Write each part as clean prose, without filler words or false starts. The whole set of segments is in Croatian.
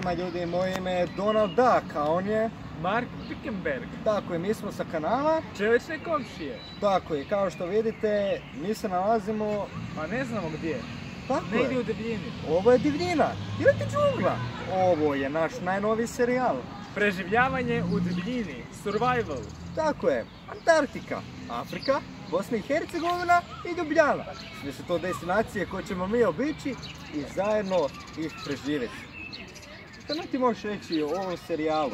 svima ljudi, moje ime je Donald Duck, a on je Mark Pickenberg. Tako je, mi smo sa kanala Čelične komšije. Tako je, kao što vidite, mi se nalazimo... A ne znamo gdje. Tako negdje je. u divljini. Ovo je divljina, ili ti džungla. Ovo je naš najnoviji serijal. Preživljavanje u divljini. Survival. Tako je, Antarktika, Afrika, Bosna i Hercegovina i Ljubljana. Sve su to destinacije koje ćemo mi obići i zajedno ih preživjeti. Što nam ti možeš reći o ovom serijalu?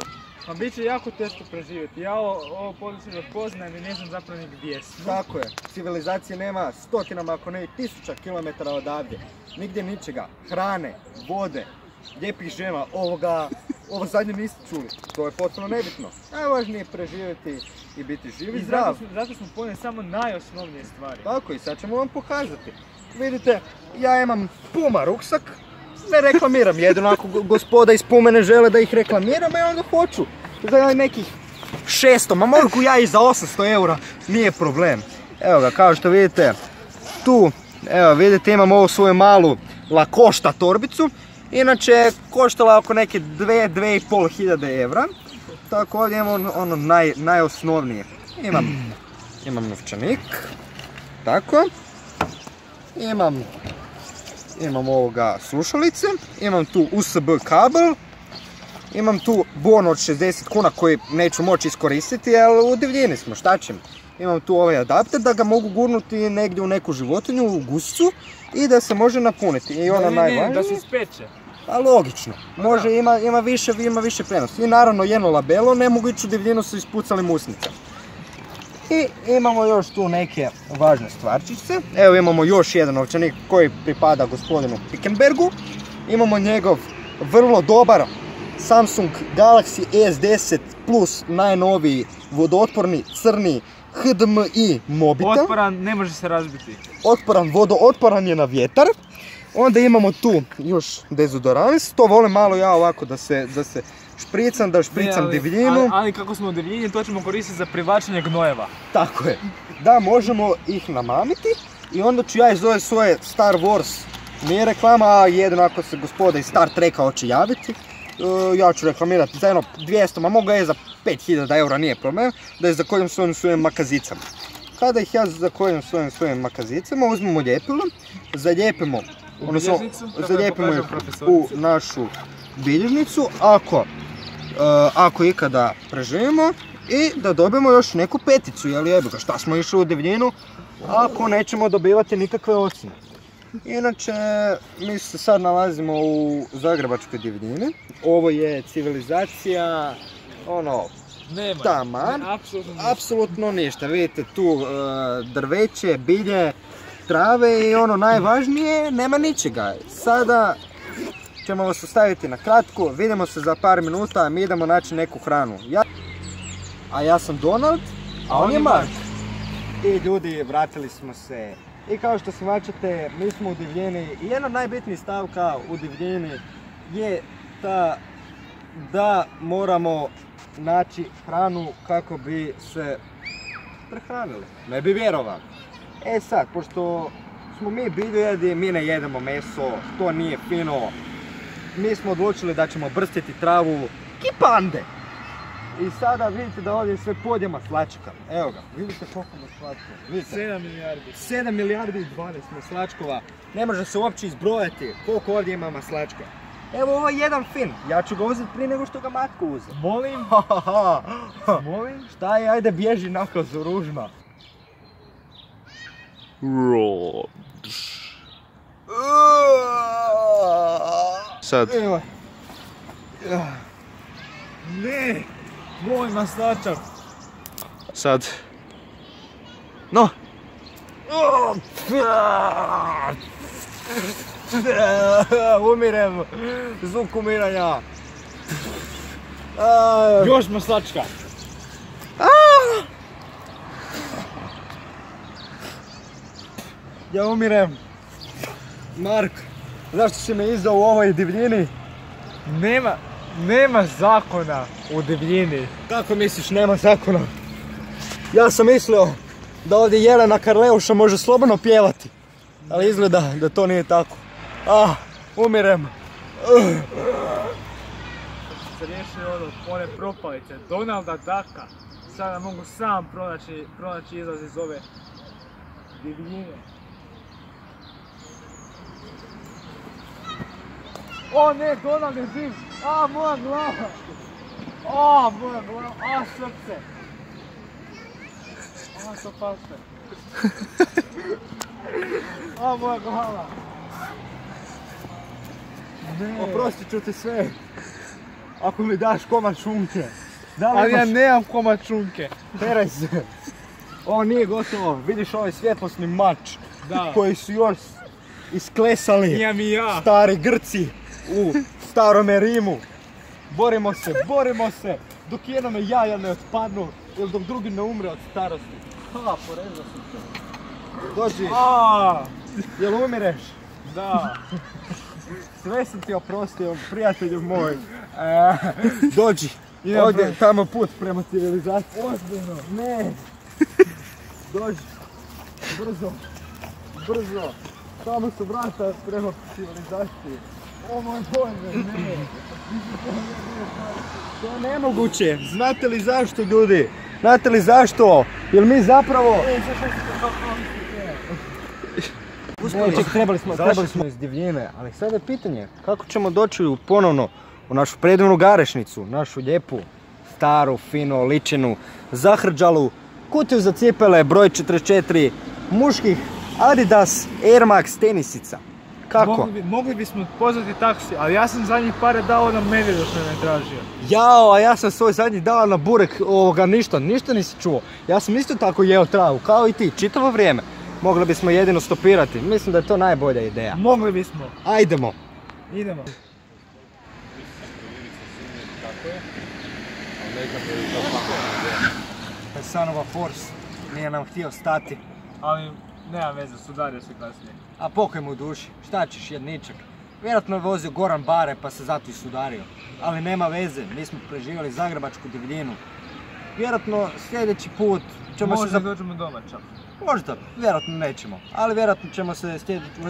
Pa bit će jako teško preživjeti. Ja ovo područje ne poznajem i ne znam zapravo ni gdje smo. Tako je, civilizacije nema stotinama, ako ne i 1000 kilometara odavdje. Nigdje ničega, hrane, vode, lijepih žena, ovo zadnje niste čuli. To je potpuno nebitno. Najvažnije je preživjeti i biti živ i zdrav. Zato smo ponijeli samo najosnovnije stvari. Tako i sad ćemo vam pokazati. Vidite, ja imam Puma ruksak. Ne reklamiram, jedino ako gospoda iz Pume ne žele da ih reklamiram, ja onda hoću. Za nekih 600, ma mogu ja i za 800 eura, nije problem. Evo ga, kao što vidite, tu, evo vidite, imam ovu svoju malu Lacosta torbicu. Inače, koštala oko neke 2-2,5 hiljade evra. Tako ovdje imam ono najosnovnije. Imam novčanik, tako. Imam ovoga slušalice, imam tu USB kabel, imam tu bon od 60 kuna koji neću moći iskoristiti, ali u divljini smo, šta ćemo. Imam tu ovaj adapter da ga mogu gurnuti negdje u neku životinju, u gusicu i da se može napuniti. I ono najvažnije, da se ispeče. Pa logično, može, ima više prenos. I naravno jedno labelo, ne mogu ići u divljinu sa ispucalim usnicama. I imamo još tu neke važne stvarčice. Evo imamo još jedan novčanik koji pripada gospodinu Pickenbergu. Imamo njegov vrlo dobar Samsung Galaxy S10 Plus, najnoviji vodootporni crni HDMI mobitel. Otporan, ne može se razbiti. Vodootporan je na vjetar. Onda imamo tu još dezodorans, to volim malo ja ovako da se špricam divljinu. Ali kako smo u divljini, to ćemo koristiti za privlačenje gnojeva. Tako je. Da, možemo ih namamiti i onda ću ja iz ove svoje Star Wars, nije reklama, a jedino ako se gospoda iz Star Treka hoće javiti, ja ću reklamirati za jedno 200, ma mogu ja za 5000 eura, nije problem, da je zakoljim svojim makazicama. Kada ih ja zakoljim svojim makazicama, uzmemo ljepilo, zalijepimo ih u našu bilježnicu, ako ikada preživimo, i da dobijemo još neku peticu, jel jebi ga, šta smo išli u divljinu, ako nećemo dobivati nikakve ocjene. Inače, mi se sad nalazimo u Zagrebačkoj divljini, ovo je civilizacija, taman, apsolutno ništa, vidite tu drveće, bilje, trave i ono najvažnije, nema ničega. Sada ćemo vas ostaviti na kratko, vidimo se za par minuta, mi idemo naći neku hranu. A ja sam Donald, a on je Mark. I ljudi, vratili smo se. I kao što shvaćate, mi smo u divljini i jedna od najbitnijih stavka u divljini je ta da moramo naći hranu kako bi se prehranili. Ne bi vjerovali. E sad, pošto smo mi biljojedi, mi ne jedemo meso, to nije fino. Mi smo odlučili da ćemo brstiti travu kipande. I sada vidite da ovdje je sve podje maslačka. Evo ga, vidite koliko maslačkova. 7 milijardi. 7 milijardi i 12 maslačkova. Ne može se uopće izbrojati koliko ovdje ima maslačka. Evo ovo je jedan fin, ja ću ga uzeti prije nego što ga matko uze. Molim? Molim? Šta je, ajde bježi nakazu ružna. Sad. Ne! Moj maslačak! Sad. No! Umirem! Zvuk umiranja! Još maslačka! Ja umirem! Mark, zašto si me izdao u ovoj divljini? Nema zakona u divljini. Kako misliš nema zakona? Ja sam mislio da ovdje Jelena Karleuša može slobodno pjevati. Ali izgleda da to nije tako. Umirem. se riješili one propalice, Donalda Ducka. Sada mogu sam pronaći izlaz iz ove divljine. O ne, Donald je živ! A, moja glava! A, moja glava! A, srce! A, to pašte! A, moja glava! Ne. Oprostit ću ti sve. Ako mi daš komad šunke. Ali ja nemam komad šunke. Teraj se. Ovo nije gotovo. Vidiš ovaj svjetlosni mač. Da. Koji su još isklesali Imam i ja. stari Grci u starome Rimu. Borimo se, dok jednome jaja ne otpadnu ili dok drugi ne umre od starosti. Ha, porezao sam se. Dođi, jel umireš? Da. Sve sam ti oprostio, prijatelju moj. Dođi, ovdje tamo put prema civilizaciji. Ozbiljno. Ne. Dođi, brzo. Tamo su vrata prema civilizaciji. O moj Bože, ne. To je nemoguće. Znate li zašto, ljudi? Znate li zašto? Jer mi zapravo... Trebali smo iz divljine, ali sada je pitanje kako ćemo doći ponovno u našu predivnu Garešnicu, našu lijepu, staru, fino, ličenu, zahrđalu kutiju za cipele broj 44 muških Adidas Air Max tenisica. Kako? Mogli bismo pozvati taksi, ali ja sam zadnjih pare dao na medvjedu što me tražio. Jao, a ja sam svoj zadnji dao na burek ništa nisi čuo. Ja sam isto tako jeo travu, kao i ti, čitavo vrijeme. Mogli bismo jedino stopirati, mislim da je to najbolja ideja. Mogli bismo. Ajdemo. Idemo. Sanova Force nije nam htio stati. Ali nema veze, sudario se kasnije. A pokoj mu u duši, šta ćeš jedničak. Vjerojatno je vozio Goran Bare pa se zato i sudario. Ali nema veze, mi smo preživjeli zagrebačku divljinu. Vjerojatno sljedeći put ćemo se... Možda dođemo doma čak. Možda, vjerojatno nećemo. Ali vjerojatno ćemo se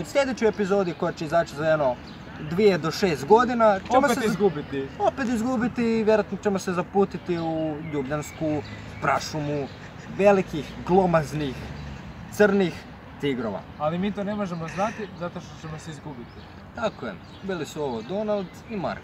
u sljedećoj epizodi koja će izaći za jedno 2 do 6 godina opet izgubiti i vjerojatno ćemo se zaputiti u Ljubljansku prašumu velikih, glomaznih, crnih tigrova. Ali mi to ne možemo znati zato što ćemo se izgubiti. Tako je, bili su ovo Donald i Mark.